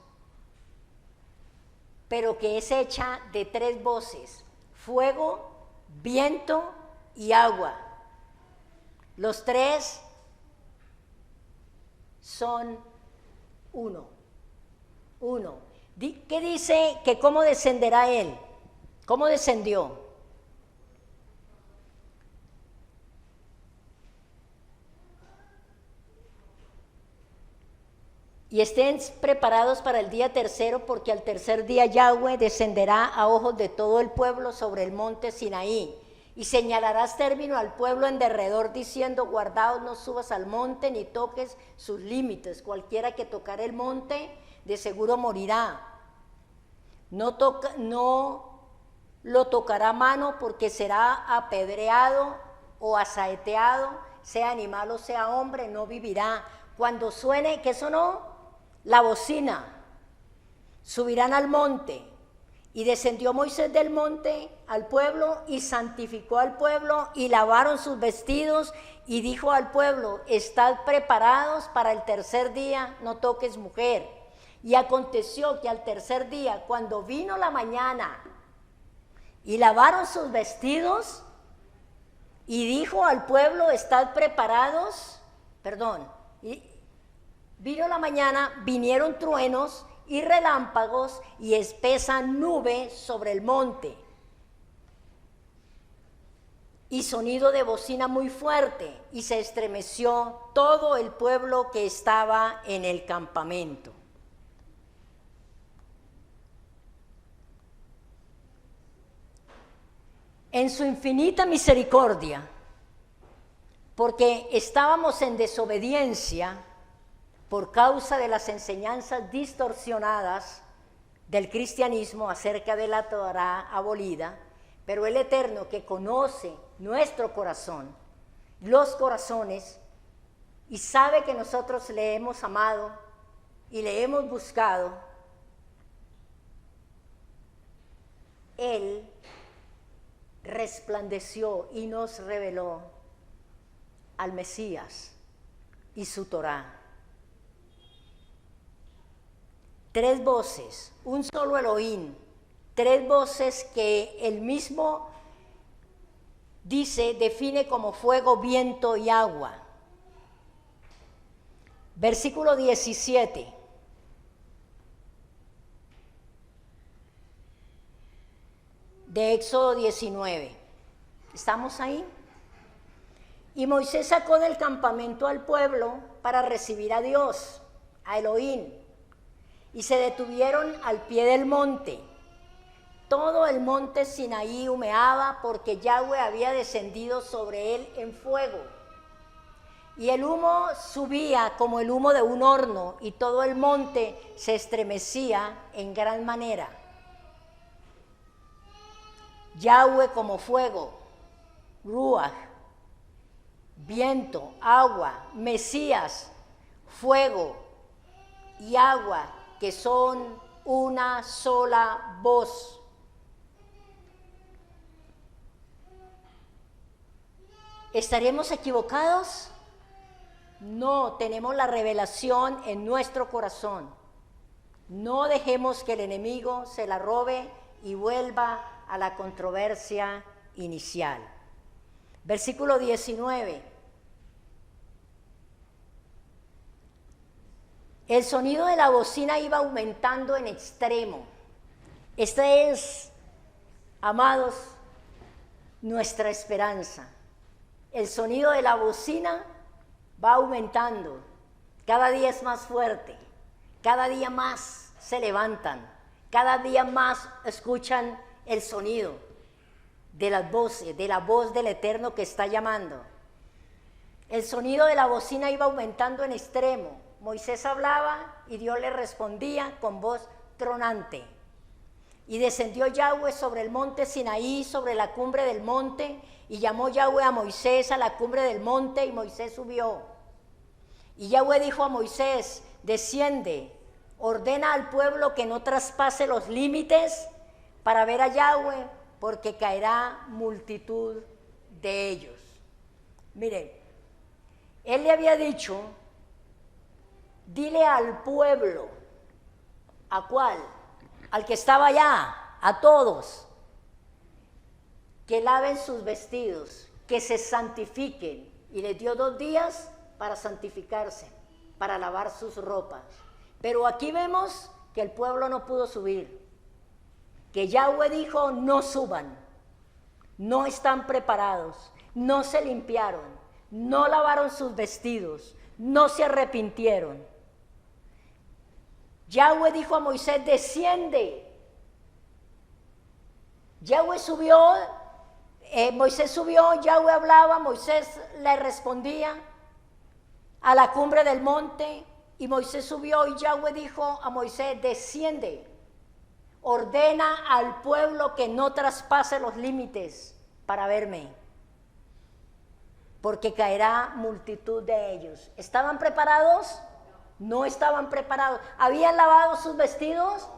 pero que es hecha de tres voces: fuego, viento y agua. Los tres son uno. Uno. ¿Qué dice? Que cómo descenderá él. ¿Cómo descendió? Y estén preparados para el día tercero, porque al tercer día Yahweh descenderá a ojos de todo el pueblo sobre el monte Sinaí. Y señalarás término al pueblo en derredor, diciendo: guardaos, no subas al monte, ni toques sus límites. Cualquiera que tocar el monte, de seguro morirá. No lo tocará mano, porque será apedreado o asaeteado, sea animal o sea hombre, no vivirá. Cuando suene, ¿qué sonó? La bocina. Subirán al monte. Y descendió Moisés del monte al pueblo y santificó al pueblo, y lavaron sus vestidos, y dijo al pueblo: estad preparados para el tercer día, no toques mujer. Y aconteció que al tercer día, cuando vino la mañana, y lavaron sus vestidos, y dijo al pueblo: estad preparados, y vino la mañana, vinieron truenos y relámpagos y espesa nube sobre el monte, y sonido de bocina muy fuerte, y se estremeció todo el pueblo que estaba en el campamento. En su infinita misericordia, porque estábamos en desobediencia por causa de las enseñanzas distorsionadas del cristianismo acerca de la Torá abolida, pero el Eterno, que conoce nuestro corazón, los corazones, y sabe que nosotros le hemos amado y le hemos buscado, Él resplandeció y nos reveló al Mesías y su Torá. Tres voces, un solo Elohim, tres voces que él mismo dice, define como fuego, viento y agua. Versículo 17. De Éxodo 19. ¿Estamos ahí? Y Moisés sacó del campamento al pueblo para recibir a Dios, a Elohim, y se detuvieron al pie del monte. Todo el monte Sinaí humeaba porque Yahweh había descendido sobre él en fuego. Y el humo subía como el humo de un horno y todo el monte se estremecía en gran manera. Yahweh como fuego, Ruach, viento, agua, Mesías, fuego y agua, que son una sola voz. ¿Estaremos equivocados? No, tenemos la revelación en nuestro corazón. No dejemos que el enemigo se la robe y vuelva a la controversia inicial. Versículo 19. El sonido de la bocina iba aumentando en extremo. Esta es, amados, nuestra esperanza. El sonido de la bocina va aumentando, cada día es más fuerte, cada día más se levantan, cada día más escuchan el sonido de las voces, de la voz del Eterno que está llamando. El sonido de la bocina iba aumentando en extremo. Moisés hablaba y Dios le respondía con voz tronante. Y descendió Yahweh sobre el monte Sinaí, sobre la cumbre del monte, y llamó Yahweh a Moisés a la cumbre del monte, y Moisés subió. Y Yahweh dijo a Moisés: desciende, ordena al pueblo que no traspase los límites para ver a Yahweh, porque caerá multitud de ellos. Miren, él le había dicho: dile al pueblo. ¿A cuál? Al que estaba allá, a todos, que laven sus vestidos, que se santifiquen. Y les dio 2 días para santificarse, para lavar sus ropas. Pero aquí vemos que el pueblo no pudo subir, que Yahweh dijo: no suban, no están preparados, no se limpiaron, no lavaron sus vestidos, no se arrepintieron. Yahweh dijo a Moisés: desciende. Yahweh subió, Moisés subió, Yahweh hablaba, Moisés le respondía a la cumbre del monte, y Moisés subió y Yahweh dijo a Moisés: desciende, ordena al pueblo que no traspase los límites para verme, porque caerá multitud de ellos. ¿Estaban preparados? No estaban preparados. ¿Habían lavado sus vestidos?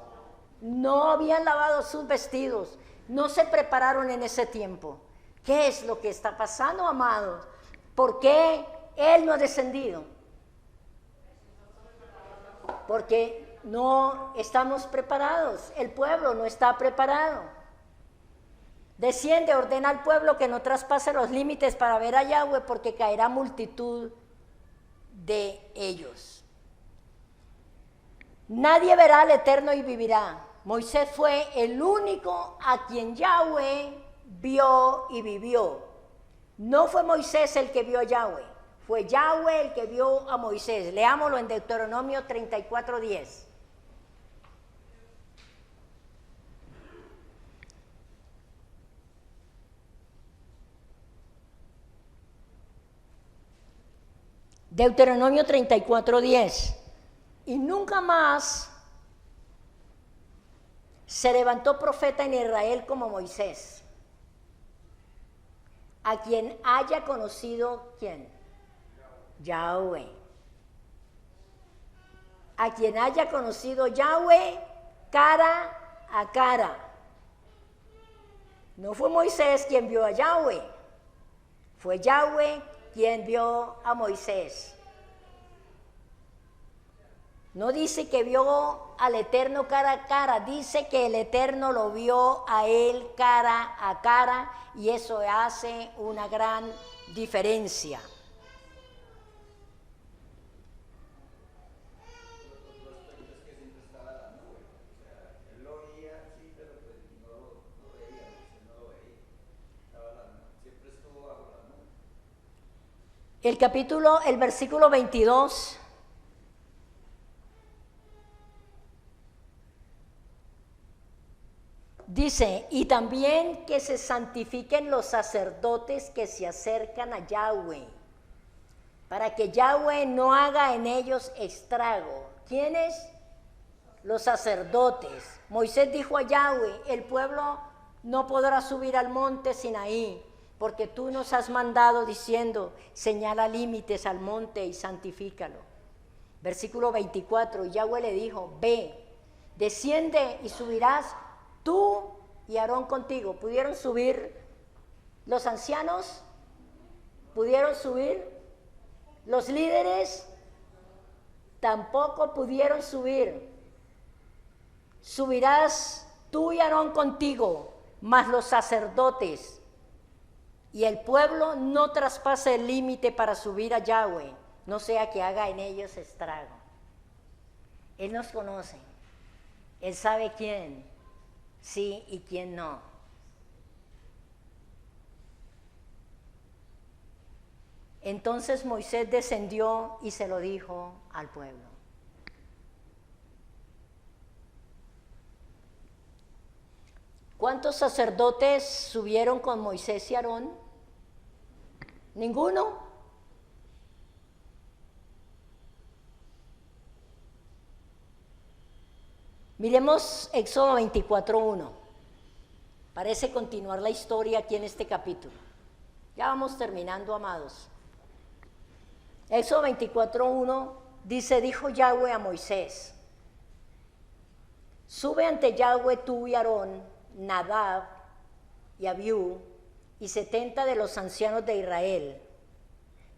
No habían lavado sus vestidos. No se prepararon en ese tiempo. ¿Qué es lo que está pasando, amados? ¿Por qué Él no ha descendido? Porque no estamos preparados. El pueblo no está preparado. Desciende, ordena al pueblo que no traspase los límites para ver a Yahweh, porque caerá multitud de ellos. Nadie verá al Eterno y vivirá. Moisés fue el único a quien Yahweh vio y vivió. No fue Moisés el que vio a Yahweh, fue Yahweh el que vio a Moisés. Leámoslo en Deuteronomio 34:10. Deuteronomio 34:10. Y nunca más se levantó profeta en Israel como Moisés, a quien haya conocido, ¿quién? Yahweh. A quien haya conocido Yahweh cara a cara. No fue Moisés quien vio a Yahweh, fue Yahweh quien vio a Moisés. No dice que vio al Eterno cara a cara, dice que el Eterno lo vio a él cara a cara, y eso hace una gran diferencia. El versículo 22. Dice, y también que se santifiquen los sacerdotes que se acercan a Yahweh, para que Yahweh no haga en ellos estrago. ¿Quiénes? Los sacerdotes. Moisés dijo a Yahweh, el pueblo no podrá subir al monte Sinaí, porque tú nos has mandado diciendo, señala límites al monte y santifícalo. Versículo 24, Yahweh le dijo, ve, desciende y subirás tú y Aarón contigo. ¿Pudieron subir los ancianos? ¿Pudieron subir los líderes? Tampoco pudieron subir. Subirás tú y Aarón contigo, mas los sacerdotes, y el pueblo no traspase el límite para subir a Yahweh, no sea que haga en ellos estrago. Él nos conoce, Él sabe quién sí y quién no. Entonces Moisés descendió y se lo dijo al pueblo. ¿Cuántos sacerdotes subieron con Moisés y Aarón? ¿Ninguno? Miremos Éxodo 24:1. Parece continuar la historia aquí en este capítulo. Ya vamos terminando, amados. Éxodo 24:1 dice, dijo Yahweh a Moisés, sube ante Yahweh tú y Aarón, Nadab y Abiú, y 70 de los ancianos de Israel,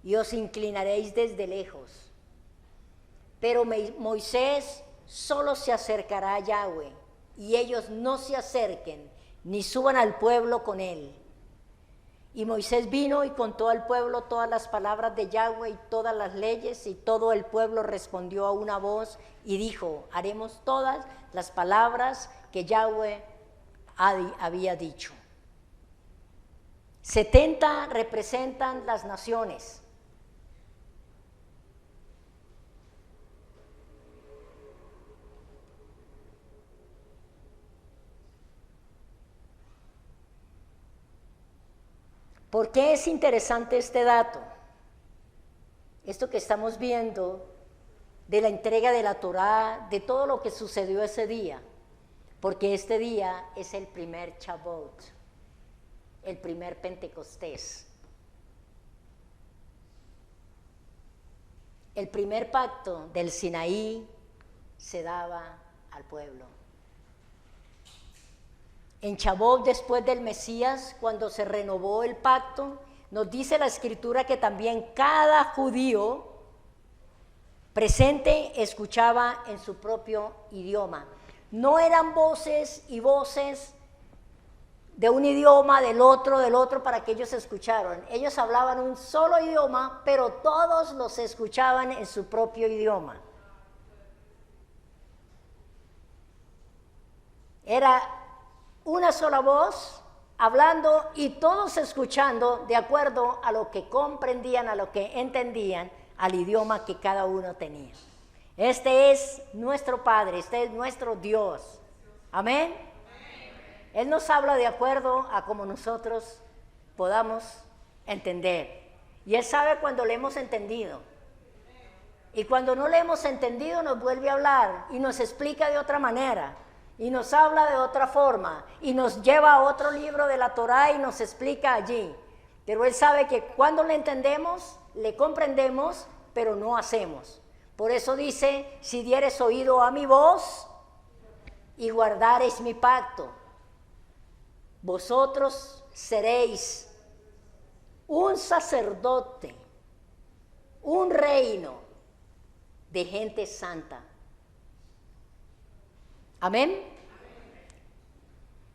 y os inclinaréis desde lejos. Pero Moisés solo se acercará a Yahweh, y ellos no se acerquen, ni suban al pueblo con él. Y Moisés vino y contó al pueblo todas las palabras de Yahweh y todas las leyes, y todo el pueblo respondió a una voz y dijo, haremos todas las palabras que Yahweh había dicho. 70 representan las naciones. ¿Por qué es interesante este dato? Esto que estamos viendo de la entrega de la Torá, de todo lo que sucedió ese día, porque este día es el primer Shavuot, el primer Pentecostés. El primer pacto del Sinaí se daba al pueblo. En Shavuot, después del Mesías, cuando se renovó el pacto, nos dice la Escritura que también cada judío presente escuchaba en su propio idioma. No eran voces y voces de un idioma, del otro, para que ellos escucharan. Ellos hablaban un solo idioma, pero todos los escuchaban en su propio idioma. Era una sola voz hablando y todos escuchando de acuerdo a lo que comprendían, a lo que entendían, al idioma que cada uno tenía. Este es nuestro Padre, este es nuestro Dios. Amén. Él nos habla de acuerdo a como nosotros podamos entender. Y Él sabe cuando le hemos entendido. Y cuando no le hemos entendido nos vuelve a hablar y nos explica de otra manera. Y nos habla de otra forma. Y nos lleva a otro libro de la Torá y nos explica allí. Pero Él sabe que cuando le entendemos, le comprendemos, pero no hacemos. Por eso dice, si dieres oído a mi voz y guardareis mi pacto, vosotros seréis un sacerdote, un reino de gente santa. Amén.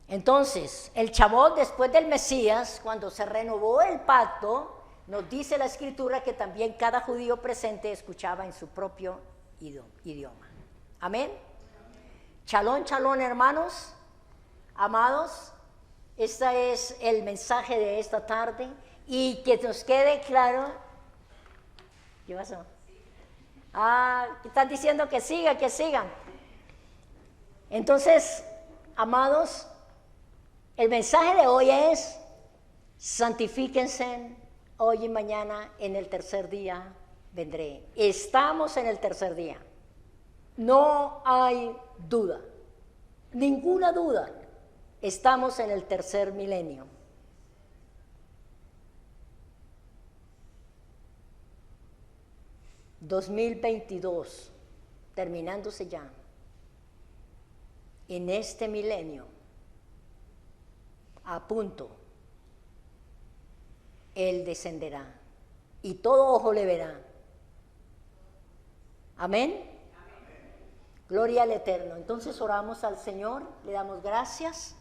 Entonces, el Shavuot después del Mesías, cuando se renovó el pacto, nos dice la Escritura que también cada judío presente escuchaba en su propio idioma. Amén. Shalom, shalom, hermanos, amados. Este es el mensaje de esta tarde. Y que nos quede claro. ¿Qué pasó? Están diciendo que sigan. Entonces, amados, El mensaje de hoy es: santifíquense hoy y mañana, en el tercer día vendré. Estamos en el tercer día. No hay duda, ninguna duda. Estamos en el tercer milenio. ...2022... terminándose ya. En este milenio, a punto, Él descenderá y todo ojo le verá. Amén. Amén. Gloria al Eterno. Entonces oramos al Señor, le damos gracias.